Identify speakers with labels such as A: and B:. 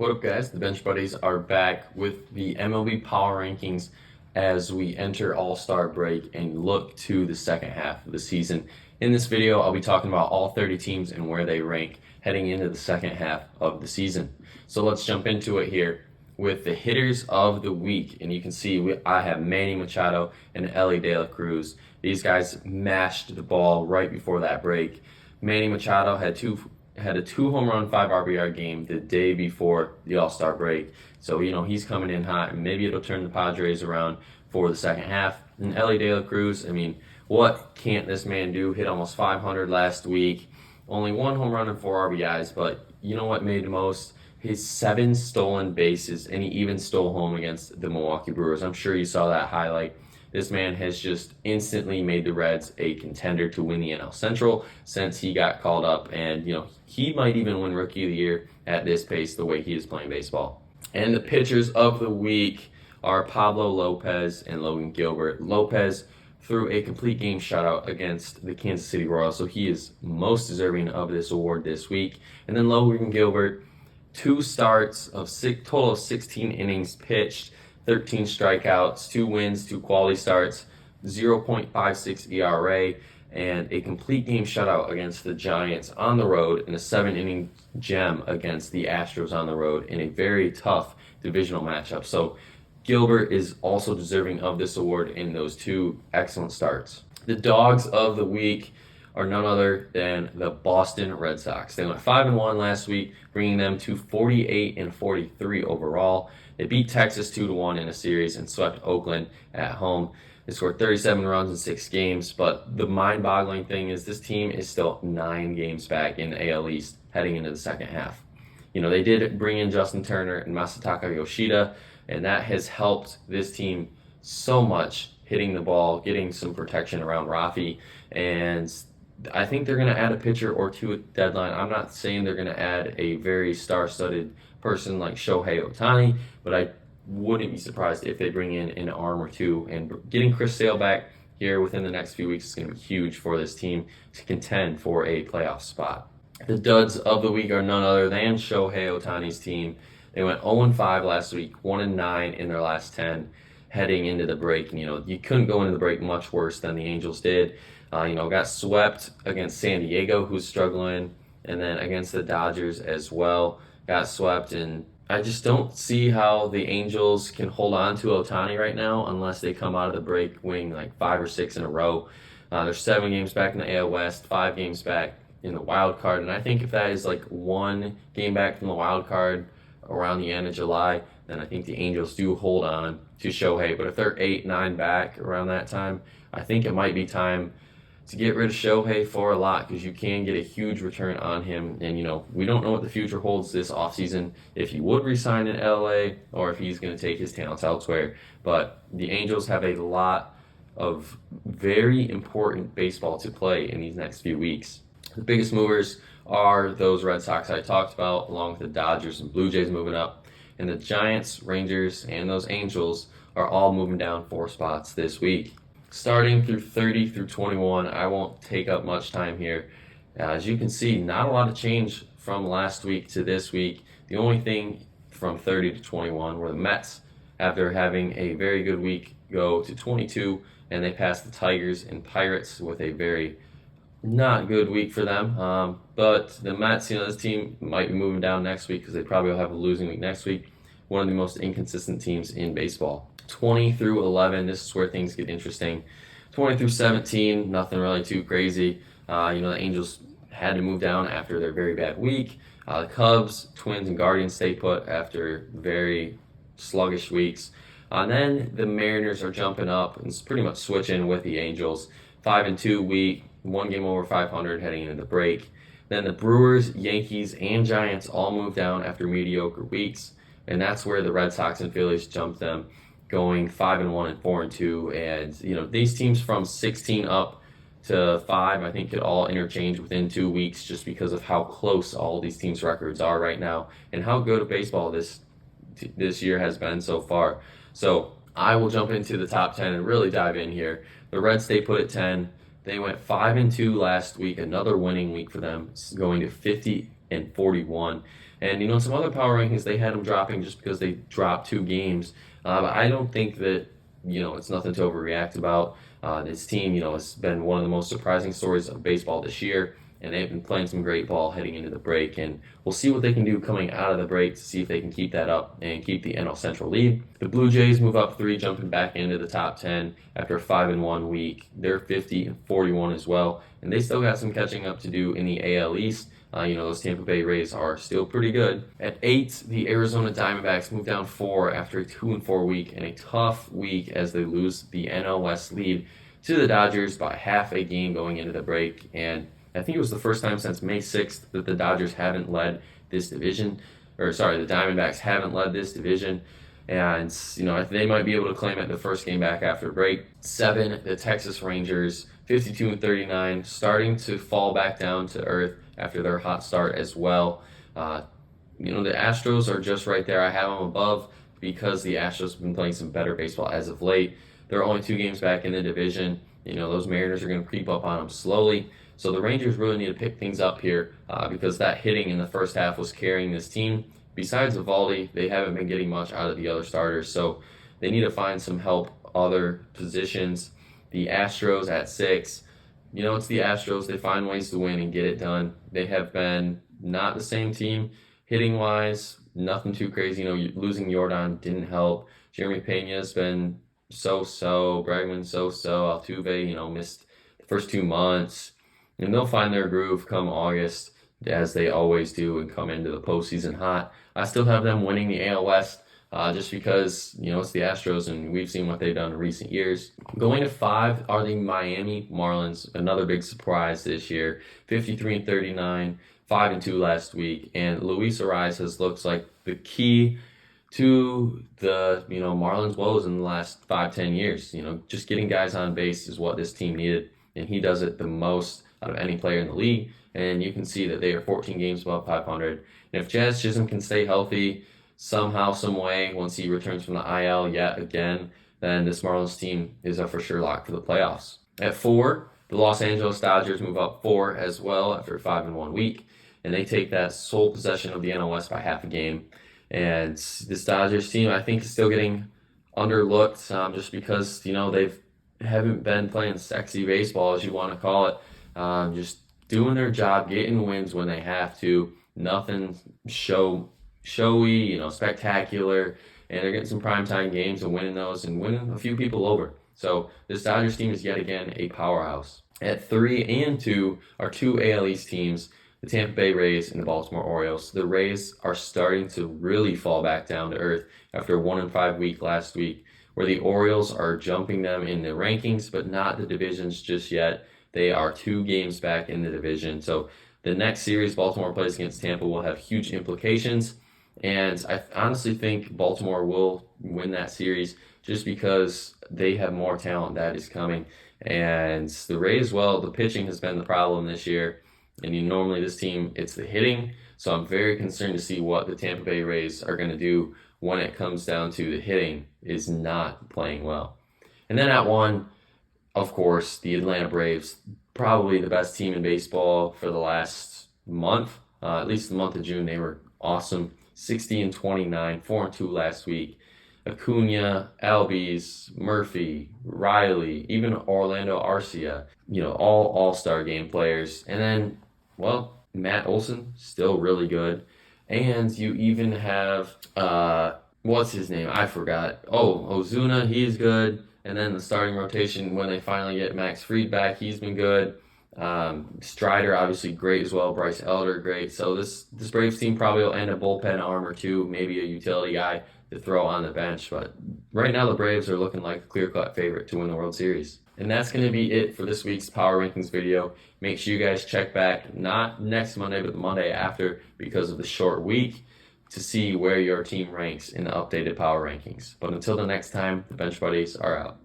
A: What up, guys? The Bench Buddies are back with the MLB Power Rankings as we enter All-Star break and look to the second half of the season. In this video, I'll be talking about all 30 teams and where they rank heading into the second half of the season. So let's jump into it here with the hitters of the week. And you can see I have Manny Machado and Elly De La Cruz. These guys mashed the ball right before that break. Manny Machado had a 2 home run, 5 RBI game the day before the All-Star break. So, he's coming in hot, and maybe it'll turn the Padres around for the second half. And Elly De La Cruz, what can't this man do? Hit almost 500 last week. Only 1 home run and 4 RBIs, but you know what made the most? His 7 stolen bases, and he even stole home against the Milwaukee Brewers. I'm sure you saw that highlight. This man has just instantly made the Reds a contender to win the NL Central since he got called up. And, he might even win Rookie of the Year at this pace the way he is playing baseball. And the pitchers of the week are Pablo Lopez and Logan Gilbert. Lopez threw a complete game shutout against the Kansas City Royals, so he is most deserving of this award this week. And then Logan Gilbert, 2 starts of total of 16 innings pitched, 13 strikeouts, 2 wins, 2 quality starts, 0.56 ERA, and a complete game shutout against the Giants on the road, and a 7-inning gem against the Astros on the road in a very tough divisional matchup. So Gilbert is also deserving of this award in those 2 excellent starts. The dogs of the week are none other than the Boston Red Sox. They went 5-1 last week, bringing them to 48-43 overall. They beat Texas 2-1 in a series and swept Oakland at home. They scored 37 runs in 6 games, but the mind-boggling thing is this team is still 9 games back in the AL East heading into the second half. They did bring in Justin Turner and Masataka Yoshida, and that has helped this team so much, hitting the ball, getting some protection around Rafi, and I think they're going to add a pitcher or 2 at deadline. I'm not saying they're going to add a very star-studded person like Shohei Ohtani, but I wouldn't be surprised if they bring in an arm or 2. And getting Chris Sale back here within the next few weeks is going to be huge for this team to contend for a playoff spot. The duds of the week are none other than Shohei Ohtani's team. They went 0-5 last week, 1-9 in their last 10 heading into the break. You couldn't go into the break much worse than the Angels did. Got swept against San Diego, who's struggling, and then against the Dodgers as well. Got swept, and I just don't see how the Angels can hold on to Ohtani right now unless they come out of the break winning like 5 or 6 in a row. They're 7 games back in the AL West, 5 games back in the wild card, and I think if that is like 1 game back from the wild card around the end of July, then I think the Angels do hold on to Shohei. But if they're 8-9 back around that time, I think it might be time to get rid of Shohei for a lot, because you can get a huge return on him. And, we don't know what the future holds this offseason, if he would resign in LA or if he's going to take his talents elsewhere. But the Angels have a lot of very important baseball to play in these next few weeks. The biggest movers are those Red Sox I talked about, along with the Dodgers and Blue Jays moving up. And the Giants, Rangers, and those Angels are all moving down 4 spots this week. Starting through 30 through 21, I won't take up much time here. As you can see, not a lot of change from last week to this week. The only thing from 30 to 21 were the Mets, after having a very good week, go to 22, and they passed the Tigers and Pirates with a very not good week for them. But the Mets, this team might be moving down next week because they probably will have a losing week next week. One of the most inconsistent teams in baseball. 20 through 11, this is where things get interesting. 20 through 17, nothing really too crazy. The Angels had to move down after their very bad week. The Cubs, Twins, and Guardians stay put after very sluggish weeks. And then the Mariners are jumping up and it's pretty much switching with the Angels. 5-2 week, 1 game over 500 heading into the break. Then the Brewers, Yankees, and Giants all move down after mediocre weeks. And that's where the Red Sox and Phillies jumped them, going 5-1 and 4-2. And, these teams from 16 up to 5, I think, could all interchange within 2 weeks just because of how close all these teams' records are right now and how good of baseball this year has been so far. So I will jump into the top 10 and really dive in here. The Reds stay put at 10. They went 5-2 last week, another winning week for them, going to 50-41. And in some other power rankings, they had them dropping just because they dropped 2 games. But I don't think that it's nothing to overreact about. This team, has been one of the most surprising stories of baseball this year, and they've been playing some great ball heading into the break. And we'll see what they can do coming out of the break to see if they can keep that up and keep the NL Central lead. The Blue Jays move up 3, jumping back into the top 10 after a 5-1 week. They're 50-41 as well, and they still got some catching up to do in the AL East. Those Tampa Bay Rays are still pretty good. At 8, the Arizona Diamondbacks move down 4 after a 2-4 week and a tough week as they lose the NL West lead to the Dodgers by half a game going into the break. And I think it was the first time since May 6th that the Dodgers haven't led this division. The Diamondbacks haven't led this division. And, they might be able to claim it the first game back after break. 7, the Texas Rangers, 52-39, starting to fall back down to earth after their hot start as well. The Astros are just right there. I have them above because the Astros have been playing some better baseball as of late. They're only 2 games back in the division. Those Mariners are going to creep up on them slowly. So the Rangers really need to pick things up here because that hitting in the first half was carrying this team. Besides Eovaldi, they haven't been getting much out of the other starters, so they need to find some help other positions. The Astros at 6. It's the Astros. They find ways to win and get it done. They have been not the same team hitting-wise, nothing too crazy. Losing Jordan didn't help. Jeremy Pena's been so-so. Bregman so-so. Altuve, missed the first 2 months. And they'll find their groove come August, as they always do, and come into the postseason hot. I still have them winning the AL West just because, it's the Astros, and we've seen what they've done in recent years. Going to 5 are the Miami Marlins, another big surprise this year, 53-39, 5-2 last week. And Luis Arias looks like the key to the Marlins' woes in the last 5-10 years. Just getting guys on base is what this team needed, and he does it the most out of any player in the league. And you can see that they are 14 games above 500. And if Jazz Chisholm can stay healthy somehow, some way, once he returns from the IL yet again, then this Marlins team is a for sure lock for the playoffs. At 4, the Los Angeles Dodgers move up 4 as well after a 5-1 week, and they take that sole possession of the NL West by half a game. And this Dodgers team, I think, is still getting underlooked just because, they haven't been playing sexy baseball, as you want to call it. Just doing their job, getting wins when they have to. Nothing showy, spectacular. And they're getting some primetime games and winning those and winning a few people over. So this Dodgers team is yet again a powerhouse. At 3 and 2 are 2 AL East teams, the Tampa Bay Rays and the Baltimore Orioles. The Rays are starting to really fall back down to earth after a 1-5 week last week, where the Orioles are jumping them in the rankings, but not the divisions just yet. They are 2 games back in the division. So the next series Baltimore plays against Tampa will have huge implications. And I honestly think Baltimore will win that series just because they have more talent that is coming. And the Rays, well, the pitching has been the problem this year. And normally this team, it's the hitting. So I'm very concerned to see what the Tampa Bay Rays are going to do when it comes down to the hitting is not playing well. And then at 1, of course, the Atlanta Braves, probably the best team in baseball for the last month. At least the month of June, they were awesome. 60-29, 4-2 last week. Acuna, Albies, Murphy, Riley, even Orlando Arcia, all all-star game players. And then, well, Matt Olson, still really good. And you even have, what's his name? I forgot. Oh, Ozuna, he's good. And then the starting rotation, when they finally get Max Fried back, he's been good. Strider, obviously great as well. Bryce Elder, great. So this Braves team probably will end a bullpen arm or 2, maybe a utility guy to throw on the bench. But right now the Braves are looking like a clear-cut favorite to win the World Series. And that's going to be it for this week's Power Rankings video. Make sure you guys check back, not next Monday, but the Monday after, because of the short week, to see where your team ranks in the updated Power Rankings. But until the next time, the Bench Buddies are out.